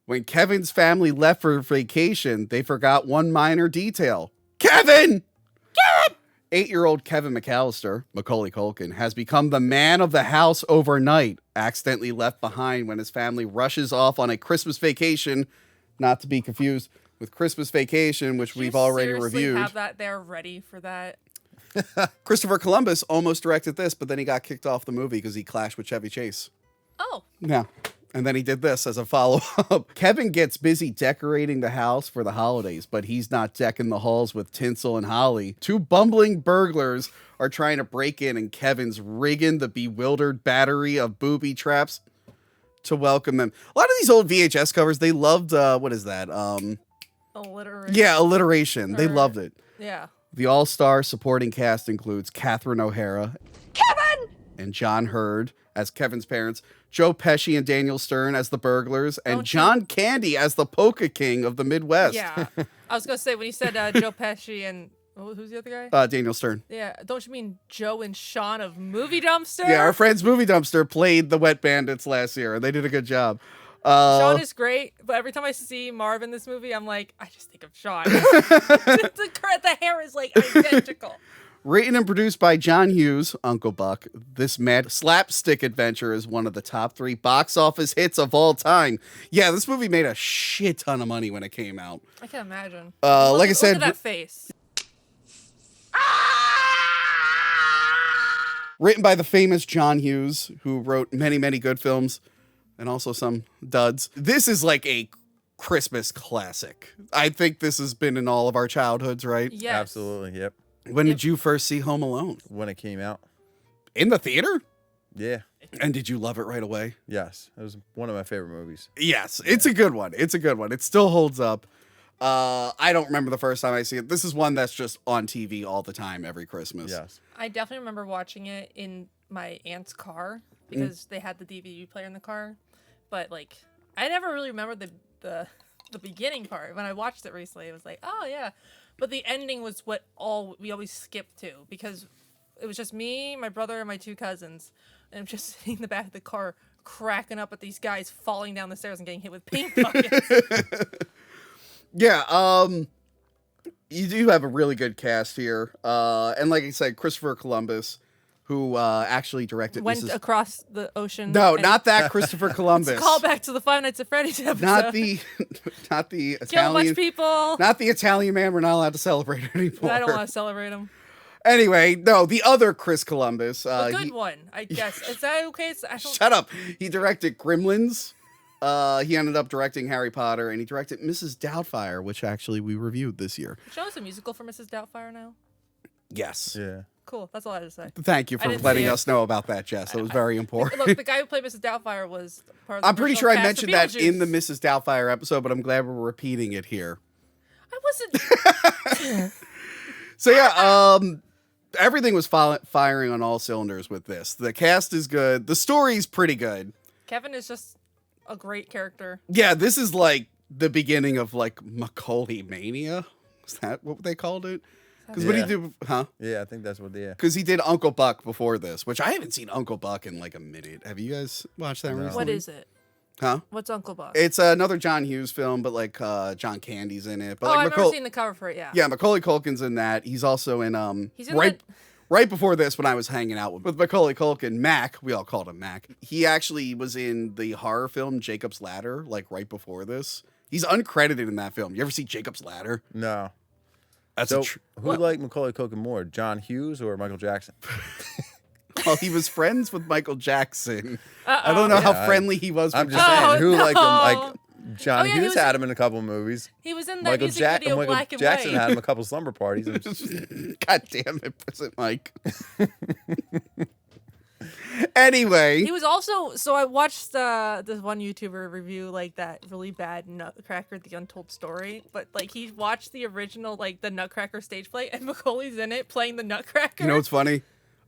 When Kevin's family left for vacation, they forgot one minor detail. Kevin! 8-year-old Kevin McAllister, Macaulay Culkin, has become the man of the house overnight, accidentally left behind when his family rushes off on a Christmas vacation, not to be confused with Christmas Vacation, which we've already reviewed. Have that there ready for that. Christopher Columbus almost directed this, but then he got kicked off the movie because he clashed with Chevy Chase. Oh. Yeah. And then he did this as a follow-up. Kevin gets busy decorating the house for the holidays, but he's not decking the halls with tinsel and holly. 2 bumbling burglars are trying to break in, and Kevin's rigging the bewildered battery of booby traps to welcome them. A lot of these old VHS covers, they loved, what is that? Alliteration. Yeah, alliteration. They loved it. Yeah. The all-star supporting cast includes Catherine O'Hara, Kevin, and John Hurd as Kevin's parents, Joe Pesci and Daniel Stern as the burglars, and John Candy as the polka king of the Midwest. Yeah. I was going to say, when you said Joe Pesci and who's the other guy? Daniel Stern. Yeah. Don't you mean Joe and Sean of Movie Dumpster? Yeah, our friends Movie Dumpster played the Wet Bandits last year, and they did a good job. Sean is great, but every time I see Marv in this movie, I'm like, I just think of Sean. the hair is like identical. Written and produced by John Hughes, Uncle Buck, this mad slapstick adventure is one of the top 3 box office hits of all time. Yeah, this movie made a shit ton of money when it came out. I can imagine. Like I said, look at that face. Written by the famous John Hughes, who wrote many, many good films and also some duds. This is like a Christmas classic. I think this has been in all of our childhoods, right? Yes. Absolutely, yep. When did you first see Home Alone? When it came out. In the theater? Yeah. And did you love it right away? Yes. It was one of my favorite movies. Yes. It's a good one. It's a good one. It still holds up. I don't remember the first time I see it. This is one that's just on TV all the time every Christmas. Yes. I definitely remember watching it in my aunt's car because they had the DVD player in the car. But like, I never really remember the beginning part. When I watched it recently, it was like, oh yeah. But the ending was what we always skipped to because it was just me, my brother, and my 2 cousins. And I'm just sitting in the back of the car cracking up at these guys falling down the stairs and getting hit with paint buckets. Yeah, you do have a really good cast here. And like I said, Christopher Columbus, who actually directed Went across the ocean. No, not that Christopher Columbus. Call back to the Five Nights at Freddy's episode. Not the Kill Italian. much people. Not the Italian man we're not allowed to celebrate anymore. I don't want to celebrate him. Anyway, no, the other Chris Columbus. A good one, I guess. Is that okay? Shut up. He directed Gremlins. He ended up directing Harry Potter, and he directed Mrs. Doubtfire, which actually we reviewed this year. Show us a musical for Mrs. Doubtfire now. Yes. Yeah. Cool. That's all I had to say. Thank you for letting us know about that, Jess. That was very important. Look, the guy who played Mrs. Doubtfire was part of the I'm pretty sure I mentioned that Beetlejuice. in the Mrs. Doubtfire episode, but I'm glad we're repeating it here. I wasn't. So yeah, everything was firing on all cylinders with this. The cast is good. The story's pretty good. Kevin is just a great character. Yeah, this is like the beginning of like Macaulay Mania. Is that what they called it? Because what did he do? Huh? Yeah, I think that's what they. Yeah. Because he did Uncle Buck before this, which I haven't seen Uncle Buck in like a minute. Have you guys watched that recently? What is it? Huh? What's Uncle Buck? It's another John Hughes film, but like John Candy's in it. But like I've never seen the cover for it. Yeah. Yeah, Macaulay Culkin's in that. He's also in He's in right before this when I was hanging out with Macaulay Culkin, Mac. We all called him Mac. He actually was in the horror film Jacob's Ladder, like right before this. He's uncredited in that film. You ever see Jacob's Ladder? No. That's so who liked Macaulay Culkin more, John Hughes or Michael Jackson? Well, he was friends with Michael Jackson. I don't know how friendly he was with I'm just saying, who liked him? Like John Hughes had him in a couple movies. He was in that music video, Black and Jackson White. had him a couple slumber parties. God damn it, President Mike. Anyway. He was also, so I watched this one YouTuber review like that really bad Nutcracker, The Untold Story, but like he watched the original, like the Nutcracker stage play, and Macaulay's in it playing the Nutcracker. You know what's funny?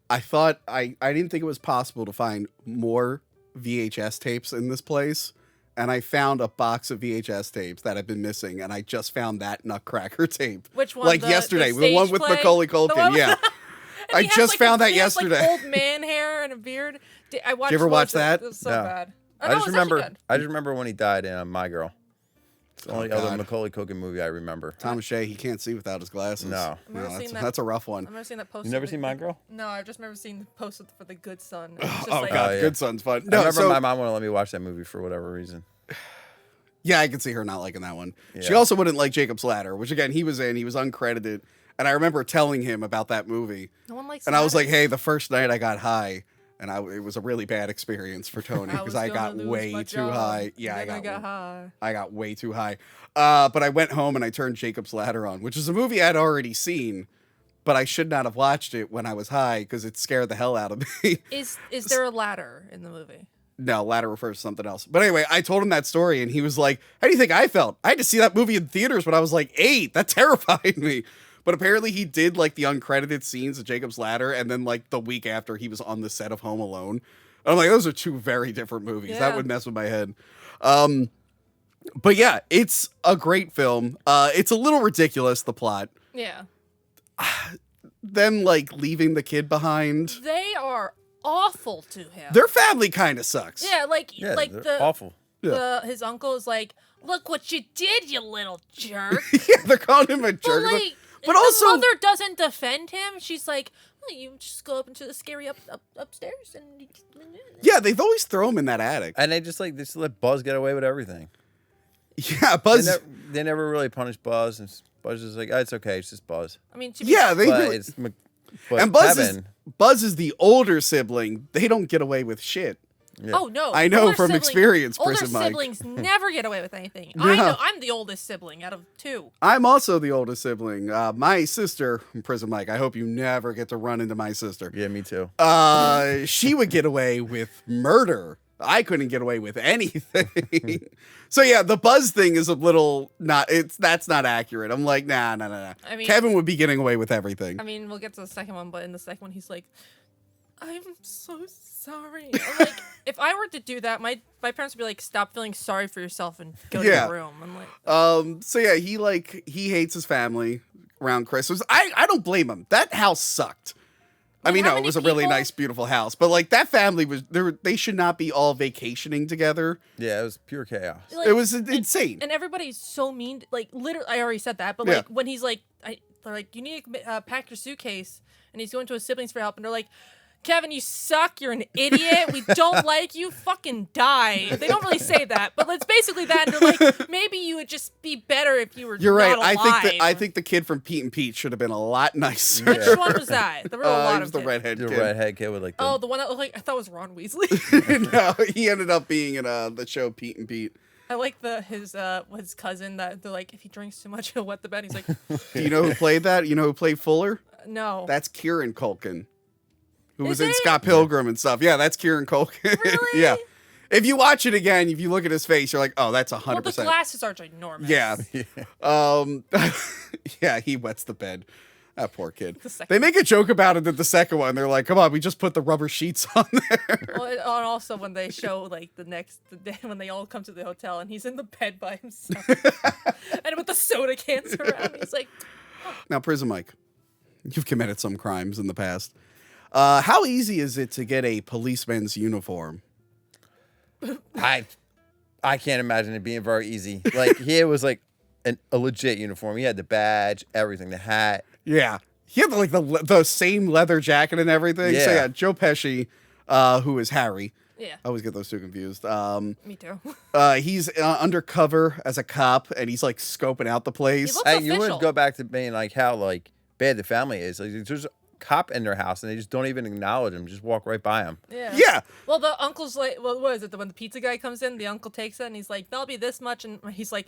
I thought, I didn't think it was possible to find more VHS tapes in this place. And I found a box of VHS tapes that I've been missing, and I just found that Nutcracker tape. Which one? Like yesterday, the one with Macaulay Culkin. Yeah, I just found that yesterday. Like old man hair and a beard. I watched. Did you ever watch that? It was so No. bad. I just remember when he died in My Girl. It's the only other God. Macaulay Culkin movie I remember. Tom Shea, he can't see without his glasses. No. I've never seen that. That's a rough one. I've never seen that poster. You never seen My Girl? No, I've just never seen the poster for The Good Son. It's just Oh like, God, yeah. Good Son's fun. I No, remember so, my mom wouldn't let me watch that movie for whatever reason. yeah, I could see her not liking that one. She Yeah. also wouldn't like Jacob's Ladder, which again he was uncredited, and I remember telling him about that movie, no one likes and I was like, ladders. hey, the first night I got high. And it was a really bad experience for Tony because I was got gonna lose way my too job, high. Yeah, and then I got high. I got way too high. But I went home and I turned Jacob's Ladder on, which is a movie I'd already seen, but I should not have watched it when I was high because it scared the hell out of me. Is there a ladder in the movie? No, Ladder refers to something else. But anyway, I told him that story and he was like, how do you think I felt? I had to see that movie in theaters when I was like 8. That terrified me. But apparently he did like the uncredited scenes of Jacob's Ladder, and then like the week after he was on the set of Home Alone. I'm like, those are two very different movies. Yeah. That would mess with my head. But yeah, it's a great film. It's a little ridiculous, the plot. Yeah. Them like leaving the kid behind. They are awful to him. Their family kind of sucks. Yeah, like Yeah, like they're the awful. his uncle is like, look what you did, you little jerk. Yeah, they're calling him a jerk. But like, But the also- mother doesn't defend him. She's like, well, you just go up into the scary upstairs and. Yeah, they've always throw him in that attic. And they just let Buzz get away with everything. Yeah, Buzz. They never really punish Buzz, and Buzz is like, oh, it's okay, it's just Buzz. I mean, to be Yeah, they But really, it's but and Buzz Kevin, is the older sibling. They don't get away with shit. yeah. Oh no! I know Older from experience, Older Prison Mike. siblings never get away with anything. No. I know. I'm the oldest sibling out of 2. I'm also the oldest sibling. My sister, Prison Mike. I hope you never get to run into my sister. Yeah, me too. She would get away with murder. I couldn't get away with anything. So yeah, the Buzz thing is a little that's not accurate. I'm like, nah. I mean- Kevin would be getting away with everything. I mean, we'll get to the second one, but in the second one, he's like, "I'm so sorry." I'm like, if I were to do that, my parents would be like, "Stop feeling sorry for yourself and go to Yeah. your room." I'm like, So yeah, he hates his family around Christmas. I don't blame him. That house sucked. I mean, how no, it many was a really people- nice, beautiful house, but like that family they should not be all vacationing together. Yeah, it was pure chaos. like, It was insane. and everybody's so mean. Like, literally, I already said that, but Yeah. like when he's like, they're like, "You need to pack your suitcase," and he's going to his siblings for help, and they're like, "Kevin, you suck. You're an idiot. We don't like you. Fucking die." They don't really say that, but it's basically that. And they're like, maybe you would just be better if you were. You're right. Not alive. I think the kid from Pete and Pete should have been a lot nicer. Which one was that? There were a lot He of was the kids. redhead The kid. redhead kid with like the Oh, the one that looked like I thought was Ron Weasley. No, he ended up being in the show Pete and Pete. I like his cousin that they're like, if he drinks too much, he'll wet the bed. He's like, Do you know who played that? You know who played Fuller? no. That's Kieran Culkin, who was Is in it? Scott Pilgrim and stuff. Yeah, that's Kieran Culkin. Really? Yeah. If you watch it again, if you look at his face, you're like, oh, that's 100%. Well, the glasses are ginormous. Yeah. Yeah, he wets the bed. That poor kid. The second- They make a joke about it at the second one. They're like, come on, we just put the rubber sheets on there. Well, and also when they show like the day when they all come to the hotel and he's in the bed by himself, and with the soda cans around, he's like, Now, Prison Mike, you've committed some crimes in the past. How easy is it to get a policeman's uniform? I can't imagine it being very easy. Like he was like a legit uniform. He had the badge, everything, the hat. Yeah. He had like the same leather jacket and everything. So Yeah. yeah, Joe Pesci, who is Harry. yeah, I always get those two confused. me too. He's undercover as a cop, and he's like scoping out the place. He looks And you official. would go back to being like how like bad the family is. Like there's a cop in their house and they just don't even acknowledge him. Just walk right by him. Yeah. Yeah. Well, the uncle's like, well, what is it? When the pizza guy comes in, the uncle takes it and he's like, "That'll be this much," and he's like,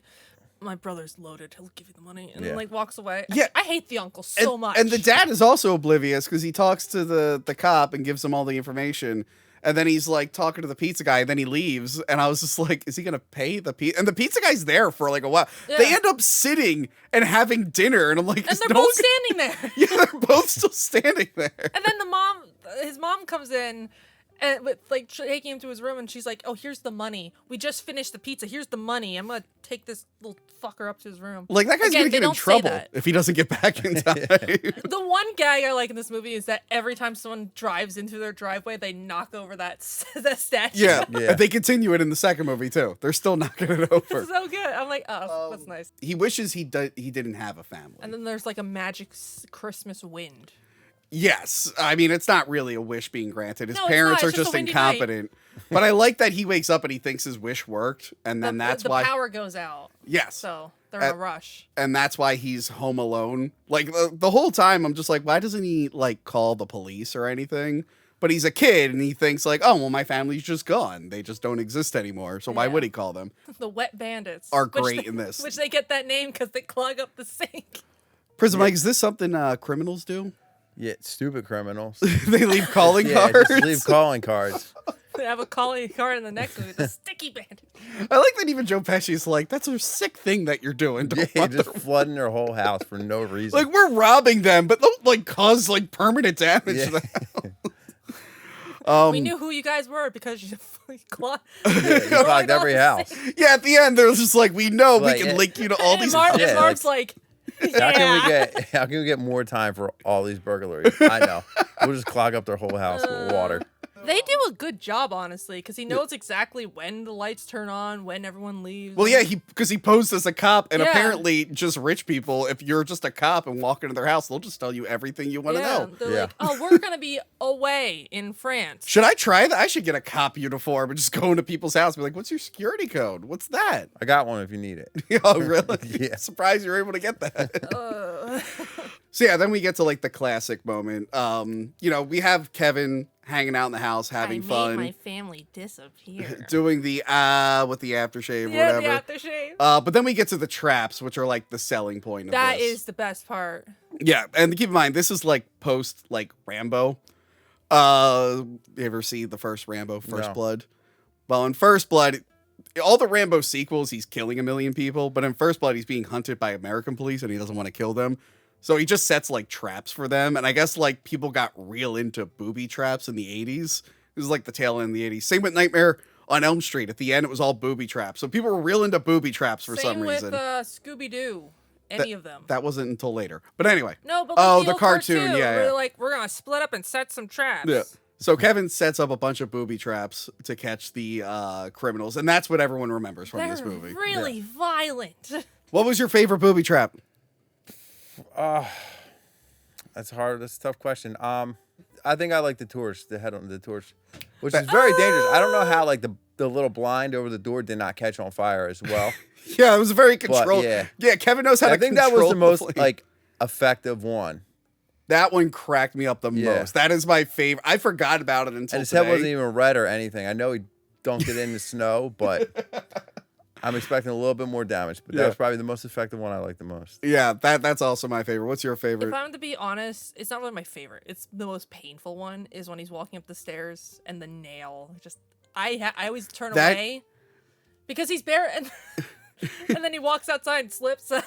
"My brother's loaded. He'll give you the money," and then Yeah. like walks away. Yeah. I hate the uncle so much. And the dad is also oblivious because he talks to the cop and gives him all the information. And then he's like talking to the pizza guy, and then he leaves. And I was just like, is he going to pay the pizza? And the pizza guy's there for like a while. Yeah. They end up sitting and having dinner. And I'm like, and is they're no both one standing there. Yeah, they're both still standing there. And then his mom comes in, And with like taking him to his room, and she's like, "Oh, here's the money. We just finished the pizza. Here's the money. I'm gonna take this little fucker up to his room." Like that guy's Again, gonna they get in don't say trouble that. if he doesn't get back in time. The one gag I like in this movie is that every time someone drives into their driveway, they knock over that statue. Yeah, Yeah. and they continue it in the second movie too. They're still knocking it over. It's so good. I'm like, oh, that's nice. He wishes he didn't have a family. And then there's like a magic Christmas wind. Yes, I mean it's not really a wish being granted. His No, it's parents not. are It's just just a windy night. incompetent. But I like that he wakes up and he thinks his wish worked, and then that's the why. power goes out. Yes, So they're in a rush. and that's why he's home alone. Like the whole time, I'm just like, why doesn't he like call the police or anything? But he's a kid and he thinks like, oh well, my family's just gone. They just don't exist anymore. So why Yeah. would he call them? The Wet Bandits Are which great they- in this. Which they get that name because they clog up the sink. Prison Mike, is this something criminals do? Yeah, stupid criminals. They leave calling Yeah, cards. just leave calling cards. They have a calling card in the next movie, the Sticky Bandit. I like that even Joe Pesci's like, that's a sick thing that you're doing. Don't Yeah, want just them- flooding their whole house for no reason. like we're robbing them, but don't like cause like permanent damage Yeah. to the house. We knew who you guys were because you clogged. You clogged every house. Yeah, at the end, they're just like, we know Like, we can it- link you to all And these. Yeah, Mark's like, How can we get more time for all these burglaries? I know. We'll just clog up their whole house with water. They do a good job, honestly, because he knows exactly when the lights turn on, when everyone leaves. Well, yeah, because he posed as a cop, and Yeah. apparently, just rich people, if you're just a cop and walk into their house, they'll just tell you everything you want to know. They're Yeah. like, oh, we're gonna be away in France. Should I try that? I should get a cop uniform and just go into people's house and be like, what's your security code? What's that? I got one if you need it. Oh, really? Yeah. Surprised you're able to get that. So yeah, then we get to like the classic moment. We have Kevin hanging out in the house having fun, my family disappear. doing the with the aftershave or Yeah, the whatever. aftershave. But then we get to the traps, which are like the selling point of That this. is the best part. Yeah, and keep in mind this is like post like Rambo. You ever see the first Rambo, First No. Blood? Well, in First Blood, all the Rambo sequels, he's killing a million people, but in First Blood, he's being hunted by American police and he doesn't want to kill them. So he just sets like traps for them. And I guess like people got real into booby traps in the 80s. This is like the tail end of the 80s. Same with Nightmare on Elm Street. At the end, it was all booby traps. So people were real into booby traps for Same some reason. with Scooby Doo. Any of them. That wasn't until later. But anyway. No, but Oh, like the old cartoon, yeah, We're yeah. like, we're gonna split up and set some traps. Yeah. So Kevin sets up a bunch of booby traps to catch the criminals. And that's what everyone remembers from They're this movie. really violent. What was your favorite booby trap? That's hard. That's a tough question. I think I like the torch, the head on the torch, which is very dangerous. I don't know how like the little blind over the door did not catch on fire as well. Yeah, it was very controlled. yeah. Yeah, Kevin knows how to I think that was control the most flame. like effective one. That one cracked me up the Yeah. most. That is my favorite. I forgot about it until And his today. head wasn't even red or anything. I know he dunked it in the snow, but I'm expecting a little bit more damage. But that Yeah. was probably the most effective one I liked the most. Yeah, that's also my favorite. What's your If favorite? I'm to be honest, it's not really my favorite. It's the most painful one. Is when he's walking up the stairs and the nail just. I always turn That- away because he's bare and and then he walks outside and slips. So,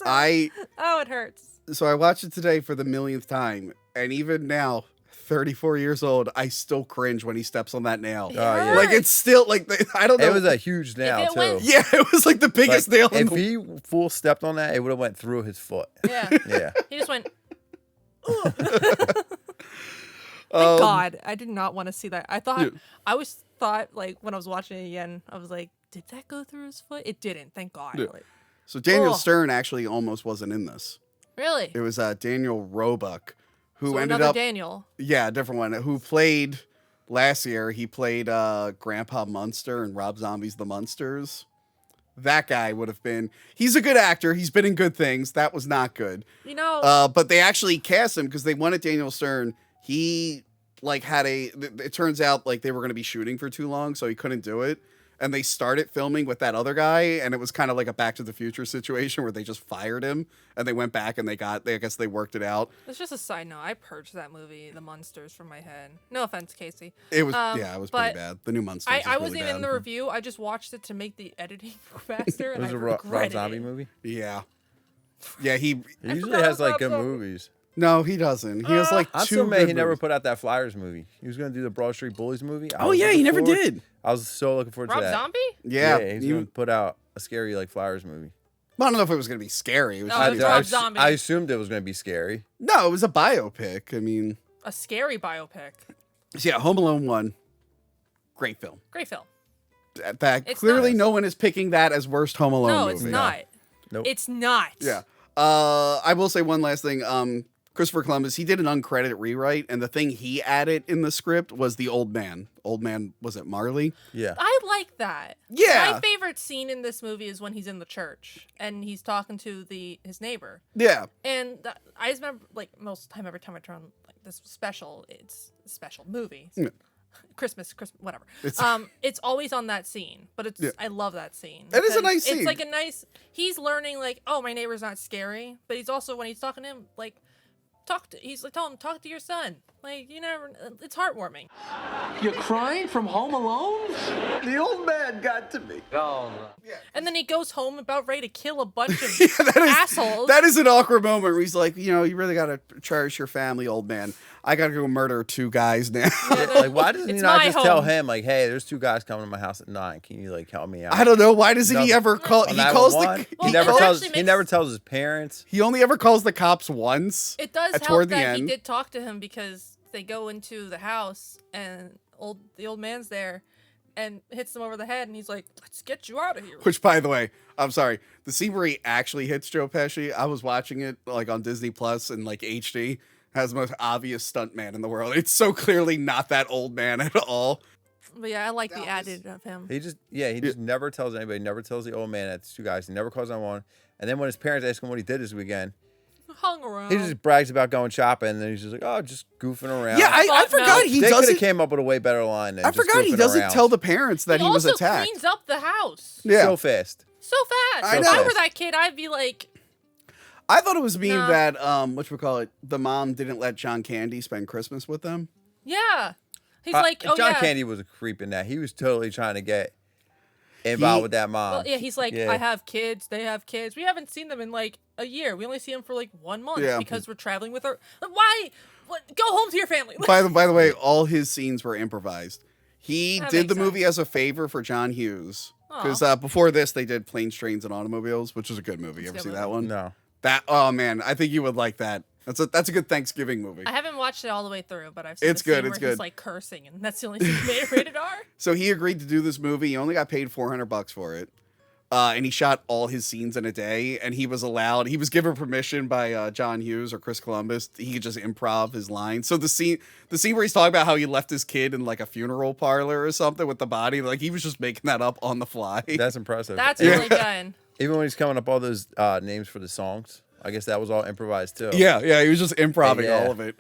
it hurts. So I watched it today for the millionth time, and even now, 34 years old, I still cringe when he steps on that nail. It yeah. Like it's still like I don't know. It was a huge nail it too. went- yeah, it was like the biggest Like, nail in if the he full stepped on that, it would have went through his foot. Yeah. Yeah. He just went. Thank God, I did not want to see that. I always thought like when I was watching it again, I was like, did that go through his foot? It didn't. Thank God. Yeah. Like, So Daniel Oh. Stern actually almost wasn't in this. really? It was Daniel Roebuck, who So ended another up Daniel. yeah, a different one, who played last year. He played Grandpa Munster in Rob Zombie's The Munsters. That guy would have been. He's a good actor. He's been in good things. That was not good. You know, But they actually cast him because they wanted Daniel Stern. He like had it turns out like they were going to be shooting for too long, so he couldn't do it. And they started filming with that other guy, and it was kind of like a Back to the Future situation where they just fired him, and they went back and I guess they worked it out. it's just a side note. I purged that movie, The Monsters, from my head. No offense, Casey. It was Um, it was but pretty bad. The new Munsters. I is wasn't really even in bad. the review. I just watched it to make the editing go faster, It and was I a Rob regretted Zombie it. movie. Yeah, he He usually forgot has like about good Zombie. movies. No, he doesn't. He has like I'm two so mad good he never movies. put out that Flyers movie. He was going to do the Broad Street Bullies movie. I Oh was yeah, looking he never forward- did. I was so looking forward Rob to that. Zombie? Yeah, he was you- going to put out a scary like Flyers movie. I don't know if it was going to be scary. It was No, just it was gonna be- Rob Zombie. I assumed it was going to be scary. No, it was a biopic. I mean, A scary biopic. so yeah, Home Alone 1, great film. Great film. That It's clearly not. no one is picking that as worst Home Alone No, movie. it's not. Nope. It's not. Yeah. I will say one last thing. Christopher Columbus, he did an uncredited rewrite, and the thing he added in the script was the old man. Old man, was it Marley? Yeah. I like that. Yeah. My favorite scene in this movie is when he's in the church and he's talking to his neighbor. Yeah. And I just remember, like, most of the time, every time I turn on like this special, it's a special movie. Yeah. Christmas, whatever. It's- It's always on that scene, but it's Yeah. I love that scene. It is a because nice scene. It's like a nice. He's learning, like, oh, my neighbor's not scary, but he's also, when he's talking to him, like, he's like, tell him, talk to your son. Like, you never. It's heartwarming. You're crying from Home Alone? The old man got to me. And then he goes home about ready to kill a bunch of That assholes. is an awkward moment where he's like, you know, you really got to cherish your family, old man. I got to go murder 2 guys now. Like, why doesn't he It's not my just tell home. him, like, hey, there's 2 guys coming to my house at 9. Can you, like, help me out? I don't know. Why doesn't he No. ever call? On He calls 911? the. Well, He never it tells. actually He makes- never tells his parents. He only ever calls the cops once. It does help toward the that he end. did talk to him, because they go into the house and the old man's there and hits him over the head, and he's like, let's get you out of here. Which, by the way, I'm sorry, the scene where he actually hits Joe Pesci, I was watching it like on Disney Plus in like HD. Has the most obvious stuntman in the world. It's so clearly not that old man at all. But yeah, I like the That was- added of him. He just never tells anybody. Never tells the old man that it's 2 guys. He never calls 911. And then when his parents ask him what he did this weekend, Hung around. he just brags about going shopping. And then he's just like, oh, just goofing around. Yeah, I Fuck forgot no. he they could have doesn't. came up with a way better line. Than I just forgot he goofing doesn't around. tell the parents that he was also attacked. cleans up the house Yeah, so fast. so fast. I If know. I were that kid, I'd be like, I thought it was mean Nah. that whatchamacallit, the mom didn't let John Candy spend Christmas with them. yeah. He's like, oh John yeah. Candy was a creep in that. He was totally trying to get involved with that mom. Well, yeah, he's like, Yeah. I have kids. They have kids. We haven't seen them in like a year. We only see them for like 1 month Yeah. because we're traveling with her. Why? What? Go home to your family. By the way, all his scenes were improvised. He That did the makes movie sense. as a favor for John Hughes Aw. because before this they did Planes, Trains, and Automobiles, which was a good movie. It's You ever a see good that one? No. That man, I think you would like that. That's a good Thanksgiving movie. I haven't watched it all the way through, but I've seen It's the scene good, where it's he's good. like cursing, and that's the only thing that made it rated R. So he agreed to do this movie. He only got paid $400 for it. And he shot all his scenes in a day, and he was given permission by John Hughes or Chris Columbus. He could just improv his lines. So the scene where he's talking about how he left his kid in like a funeral parlor or something with the body, like he was just making that up on the fly. That's impressive. That's really good. Even when he's coming up all those names for the songs, I guess that was all improvised too. yeah, he was just improvising Yeah. all of it.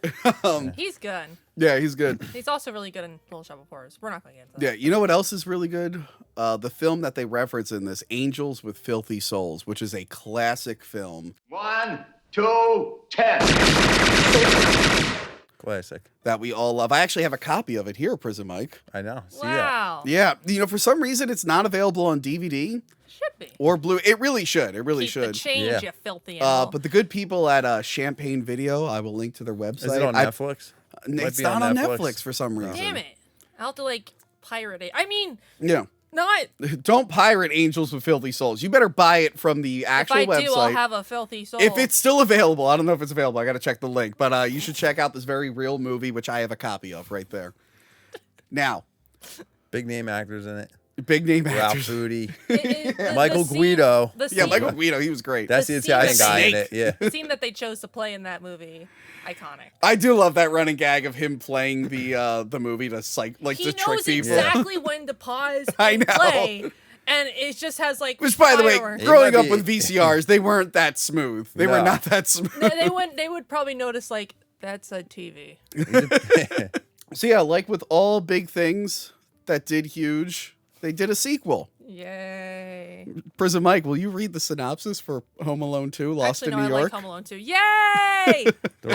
He's good. Yeah, he's good. He's also really good in Little Shop of Horrors. We're not going to get into that. Yeah, you know what else is really good? The film that they reference in this, Angels with Filthy Souls, which is a classic film 1, 2, 10. Classic. that we all love. I actually have a copy of it here, Prison Mike. I know. See that? Wow. Yeah, for some reason it's not available on DVD Should be. or Blu. It really should. It really Keep the should. change, Yeah. you filthy animal. But the good people at Champagne Video, I will link to their website. Is it on Netflix? Might It's be not on Netflix for some reason. Damn it. I'll have to like pirate it. I mean, Yeah. not. Don't pirate Angels with Filthy Souls. You better buy it from the If actual I website. do, I'll have a filthy soul. If it's still available, I don't know if it's available. I got to check the link, but you should check out this very real movie, which I have a copy of right there. Now, Big name actors in it. big name Ralph actors. Foodie. The Michael scene- Guido. The Yeah, scene, Michael Guido, he was great. That's The the Italian scene- guy in Snake. it. Yeah. the scene that they chose to play in that movie, iconic. I do love that running gag of him playing the movie to He to trick knows people. exactly when to pause I and know. play, and it just has like. Which, by the way, fireworks. growing might up be- with VCRs, they weren't that smooth. They were No. not that smooth. They would probably notice like that's a TV. So yeah, like with all big things that did huge, they did a sequel. Yay! Prison Mike, will you read the synopsis for Home Alone 2, Lost Actually, in no, New I York? like Home Alone too. Yay! Don't worry.